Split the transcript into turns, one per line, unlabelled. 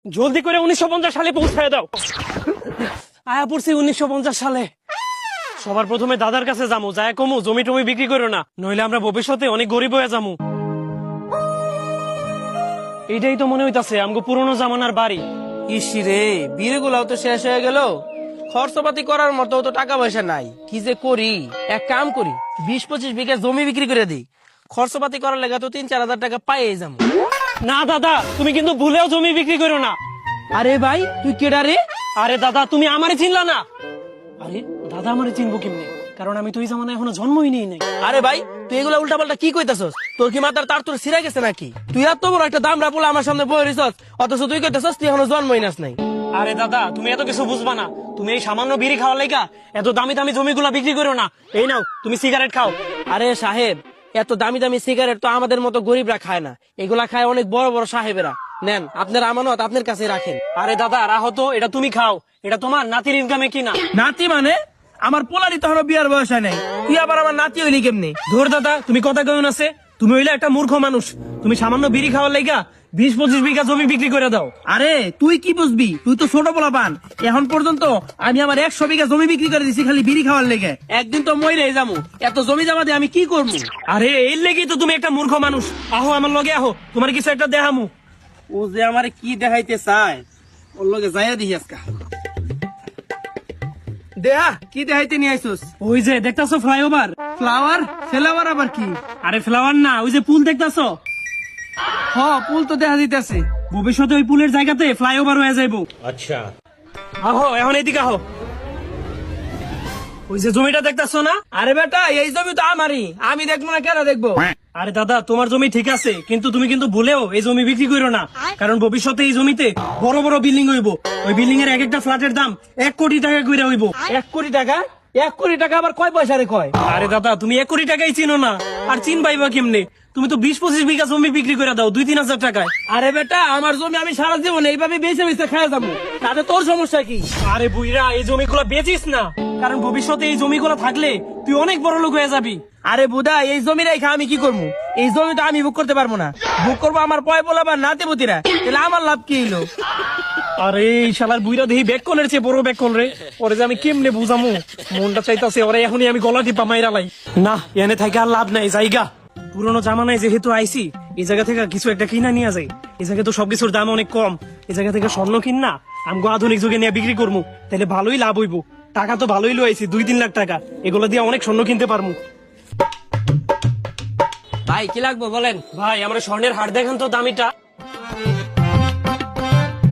জলদি করে 1950 সালে পৌঁছায় দাও। আয়া পড়ছি 1950 সালে। সবার প্রথমে দাদার কাছে যামু, যায় কমু জমি টমি বিক্রি করো না, নইলে আমরা ভবিষ্যতে অনেক গরিব হয়ে যামু। এইটাই তো মনে হইতাছে আমগো পুরনো জামানার বাড়ি।
ইসি রে, বিয়ে গুলাও তো শেষ হয়ে গেল, খরচপাতি করার মতো তো টাকা পয়সা নাই। কি যে করি, এক কাম করি 20-25 বিঘা জমি বিক্রি করে দিই, খরচপাতি করার লেগে তো 3-4 হাজার টাকা পাইয়ে যাবো।
না দাদা, তুমি কিন্তু ভুলেও জমি বিক্রি করো না।
আরে ভাই তুই কেডা রে?
আরে দাদা, তুমি আমারে চিনলা না? আরে দাদা, আমারে চিনবো কেমনে? কারণ আমি তো এই জামানায় এখনো জন্মই নেই নাই।
আরে ভাই তুই এগুলা উল্টা পাল্টা কি কইতাছস? তোর কি মাথার তার তোর ছিঁড়া গেছে নাকি? তুই এত বড় একটা দামড়া পোলা আমার সামনে বয়ে রইছস, অথচ তুই কইতাছস তুই এখনো জন্মই নাস নাই।
আরে দাদা, তুমি এত কিছু বুঝবা না। তুমি এই সামান্য বিড়ি খাওয়ার লাইগা এত দামি দামি জমিগুলা বিক্রি করো না। এই নাও, তুমি সিগারেট খাও।
আরে সাহেব, এত দামি দামি সিগারেট তো আমাদের মতো গরিবরা খায় না, এগুলা খায় অনেক বড় বড় সাহেবেরা। নেন, আপনার আমানত আপনার কাছে রাখেন।
আরে দাদা রাহো তো, এটা তুমি খাও, এটা তোমার নাতির ইনকামে কিনা।
নাতি মানে? আমার পোলারই তো এখনো বিয়ার বয়স হয় নাই, তুই আবার আমার নাতি হইলি কেমনি?
ধর দাদা, তুমি কথা কইন আছে। তুমি হইলে একটা মূর্খ মানুষ। তুমি সামান্য বিড়ি খাওয়ার লাইগা 20-25 বিঘা জমি বিক্রি করে দাও।
আরে তুই কি বুঝবি, তুই তো ছোট পোলা পান। এখন পর্যন্ত আমি আমার 100 বিঘা জমি বিক্রি করে দিছি খালি বিড়ি খাওয়ার লেগে। একদিন তো মইরে যাবো, এত জমি জমা দিয়ে আমি কি করবো?
আরে এর লেগেই তো তুমি একটা মূর্খ মানুষ। আহো আমার লগে আহো, তোমার কিছু একটা দেখামু।
ও যে আমারে কি দেখাইতে চায়, ওর লগে যাইয়া দিই আজকা। দেহা কি দেখাইতে নিয়ে আইছস?
ওই যে দেখতাছো ফ্লাইওভার।
ফ্লাওয়ার? ফ্লাওয়ার আবার কি?
আরে ফ্লাওয়ার না, ওই যে পুল দেখতাছো।
হ, পুল তো দেখা দিতেছে।
ভবিষ্যতে ওই পুলের জায়গাতে ফ্লাইওভার হয়ে যাইবো। আচ্ছা আহো, এখন এইদিকে আহো। ওই যে জমিটা দেখতাছো না?
আরে বেটা, এই জমি তো আমারই, আমি দেখবো না কেন দেখবো?
আরে দাদা, তোমার জমি ঠিক আছে, কিন্তু তুমি কিন্তু ভুলেও এই জমি বিক্রি করো না। কারণ ভবিষ্যতে এই জমিতে বড় বড় বিল্ডিং হইব। ওই বিল্ডিং এর এক একটা ফ্ল্যাটের দাম 1 কোটি টাকা কইরা হইব।
1 কোটি টাকা? 1 কোটি টাকা আবার কয় পয়সা রে কয়?
আরে দাদা, তুমি 1 কোটি টাকাই চিনো না, আর চিনবাইবা কেমনে? তুমি তো 20-25 বিঘা জমি বিক্রি করে দাও 2-3 হাজার টাকায়।
আরে বেটা, আমার জমি আমি সারা জীবন এইভাবে বেঁচে বেঁচে খাওয়া যাবো, তাতে তোর সমস্যা কি?
আরে বুইরা, এই জমিগুলো বেচিস না, কারণ ভবিষ্যতে এই জমিগুলো থাকলে তুই অনেক বড় লোক হয়ে যাবি।
আরে বুদা, এই জমি রেখা আমি কি করবো? এই জমি তো আমি বুক করতে পারবো না, বুক করবো আমার পয় বলাবার নাতে পুতিরা, তাহলে আমার লাভ কি হইলো?
আরে এই শালার বুইরা দেখি বেকনের চেয়ে বড় বেকন রে। ওরে যে আমি কেমনে বুঝামু, মনটা চাইতাছে ওরে এখনই আমি গলা টিপা মাইরা লাই। না, এনে থেকে আর লাভ নাই, জায়গা পুরোনো জামানায় যেহেতু আইছি, এই জায়গা থেকে কিছু একটা কিনা নিয়ে যাই। এই জায়গায় তো সবকিছুর দাম অনেক কম। এই জায়গা থেকে স্বর্ণ কিনা আমগো আধুনিক যুগে নিয়ে বিক্রি করবো, তাহলে ভালোই লাভ হইব। টাকা তো ভালোই লইছি, 2-3 লাখ টাকা, এগুলো দিয়ে অনেক স্বর্ণ কিনতে পারবো।
ভাই কি লাগবে বলেন?
ভাই, আমরা স্বর্ণের হার দেখেন তো দামিটা।